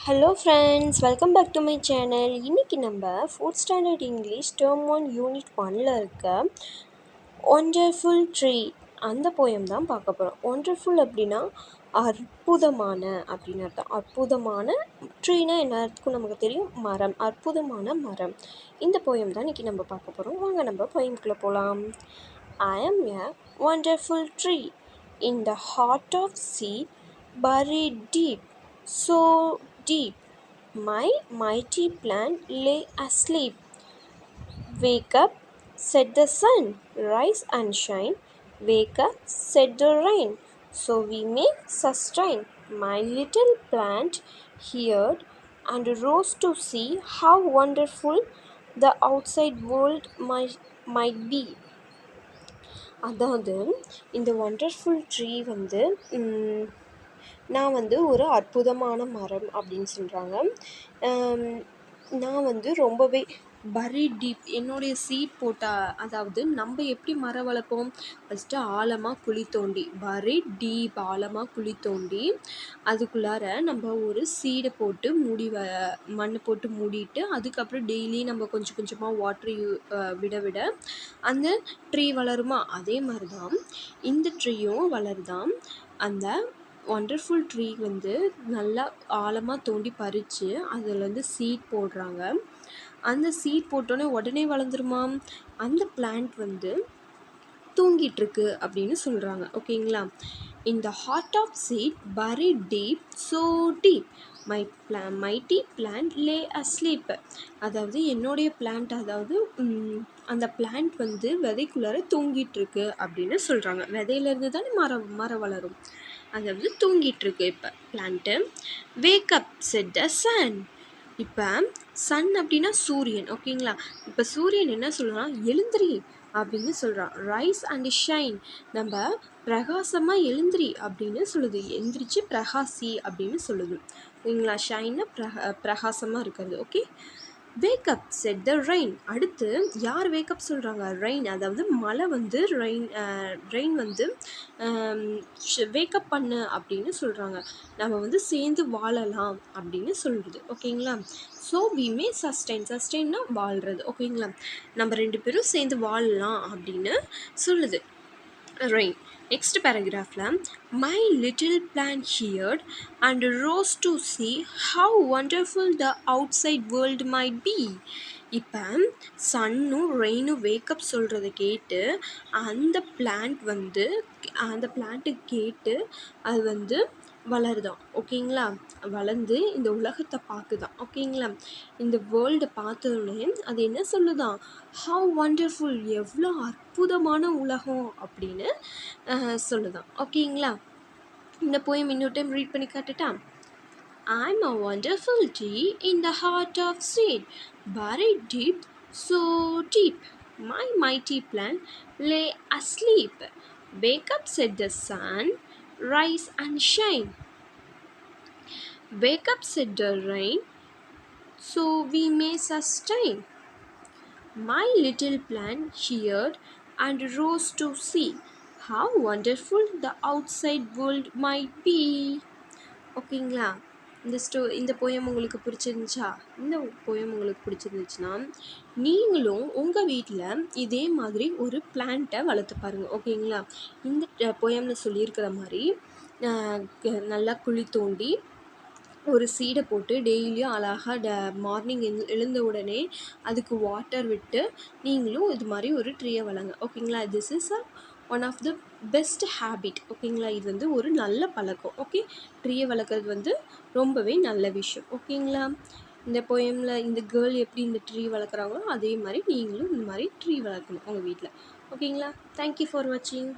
Hello friends, welcome back to my channel. இன்றைக்கி நம்ம 4th standard English term 1 unit 1ல் இருக்க ஒண்டர்ஃபுல் ட்ரீ அந்த போயம் தான் பார்க்க போகிறோம். ஒண்டர்ஃபுல் அப்படின்னா அற்புதமான அப்படின்னு அர்த்தம். அற்புதமான ட்ரீனா எல்லாத்துக்கும் நமக்கு தெரியும், மரம், அற்புதமான மரம். இந்த போயம் தான் இன்றைக்கி நம்ம பார்க்க போகிறோம். வாங்க நம்ம போயம்குள்ளே போகலாம். I am a wonderful tree in the heart of sea, buried deep, so deep. My mighty plant lay asleep. Wake up, said the sun, rise and shine. Wake up, said the rain, so we may sustain. My little plant heard and rose to see how wonderful the outside world might be. அதாவது இந்த wonderful tree நான் ஒரு அற்புதமான மரம் அப்படின்னு சொல்கிறாங்க. நான் ரொம்பவே பரி டீப் என்னுடைய சீட் போட்டால், அதாவது நம்ம எப்படி மரம் வளர்ப்போம், ஃபஸ்ட்டு ஆழமாக குழி தோண்டி, பரி டீப் ஆழமாக குழி தோண்டி அதுக்குள்ளார நம்ம ஒரு சீடை போட்டு மண் போட்டு மூடிட்டு, அதுக்கப்புறம் டெய்லி நம்ம கொஞ்சம் கொஞ்சமாக வாட்ரு விட அந்த ட்ரீ வளருமா, அதே மாதிரி தான் இந்த ட்ரீயும் வளருதாம். அந்த ஒண்டர்ஃபுல் ட்ரீ நல்லா ஆழமாக தோண்டி பறித்து அதில் சீட் போடுறாங்க. அந்த சீட் போட்டோன்னே உடனே வளர்ந்துருமா, அந்த பிளான்ட் தூங்கிட்டுருக்கு அப்படின்னு சொல்கிறாங்க. ஓகேங்களா. In the heart of seed buried deep, so deep, my mighty plant lay asleep. அதாவது என்னுடைய பிளான்ட், அதாவது அந்த பிளான்ட் விதைக்குள்ளார தூங்கிட்டுருக்கு அப்படின்னு சொல்கிறாங்க. விதையிலேருந்து தானே மரம் வளரும். அதாவது தூங்கிட்டுருக்கு இப்போ பிளான்ட்டு. வேக்கப் செட் த சன். இப்போ சன் அப்படின்னா சூரியன். ஓகேங்களா. இப்போ சூரியன் என்ன சொல்கிறான், எழுந்திரி அப்படின்னு சொல்கிறான். ரைஸ் அண்ட் ஷைன், நம்ம பிரகாசமாக எழுந்திரி அப்படின்னு சொல்லுது. எந்திரிச்சு பிரகாசி அப்படின்னு சொல்லுது. ஓகேங்களா. ஷைன்னா பிரகாசமாக இருக்கிறது. ஓகே. வேக்கப் செட் த ரெயின். அடுத்து யார் வேக்கப் சொல்கிறாங்க, ரெயின். அதாவது மழை ரெயின் வேக்கப் பண்ணு அப்படின்னு சொல்கிறாங்க. நம்ம சேர்ந்து வாழலாம் அப்படின்னு சொல்லுது. ஓகேங்களா. ஸோ வி மே சஸ்டெயின்னா வாழ்கிறது. ஓகேங்களா. நம்ம 2 பேரும் சேர்ந்து வாழலாம் அப்படின்னு சொல்லுது ரெயின். நெக்ஸ்ட் பேராகிராஃபில், my little plant heard and rose to see how wonderful the outside world might be. இப்போ சன்னும் ரெயினும் வேக்கப் சொல்கிறத கேட்டு அந்த பிளான்ட் அந்த பிளான்ட்டு கேட்டு அது வளருதான். ஓகேங்களா. வளர்ந்து இந்த உலகத்தை பார்க்குதான். ஓகேங்களா. இந்த வேர்ல்டை பார்த்தோன்னே அது என்ன சொல்லுதான், ஹவ் வண்டர்ஃபுல், எவ்வளோ அற்புதமான உலகம் அப்படின்னு சொல்லுதான். ஓகேங்களா. இந்த போயம் இன்னொரு டைம் ரீட் பண்ணி காட்டுட்டா. I'm a wonderful tree in the heart of seed, buried deep, so deep. My mighty plant lay asleep. Wake up, said the sun, rise and shine. Wake up, said the rain, so we may sustain. My little plant heard and rose to see how wonderful the outside world might be. ஓகேங்களா. இந்த poem உங்களுக்கு பிடிச்சிருந்துச்சா? இந்த poem உங்களுக்கு பிடிச்சிருந்துச்சுன்னா நீங்களும் உங்கள் வீட்டில் இதே மாதிரி ஒரு பிளான்ட்டை வளர்த்து பாருங்கள். ஓகேங்களா. இந்த போயமில் சொல்லியிருக்கிற மாதிரி நல்லா குழி தோண்டி ஒரு சீடை போட்டு டெய்லியும் அழகாக மார்னிங் எழுந்த உடனே அதுக்கு வாட்டர் விட்டு நீங்களும் இது மாதிரி ஒரு ட்ரீயை வளங்க. ஓகேங்களா. This is one of the best habit. ஓகேங்களா. இது ஒரு நல்ல பழக்கம். ஓகே. ட்ரீயை வளர்க்குறது ரொம்பவே நல்ல விஷயம். ஓகேங்களா. இந்த போயமில் இந்த கேர்ள் எப்படி இந்த ட்ரீ வளர்க்குறாங்களோ அதே மாதிரி நீங்களும் இந்த மாதிரி ட்ரீ வளர்க்கணும் உங்கள் வீட்டில். ஓகேங்களா. தேங்க்யூ ஃபார் வாட்சிங்.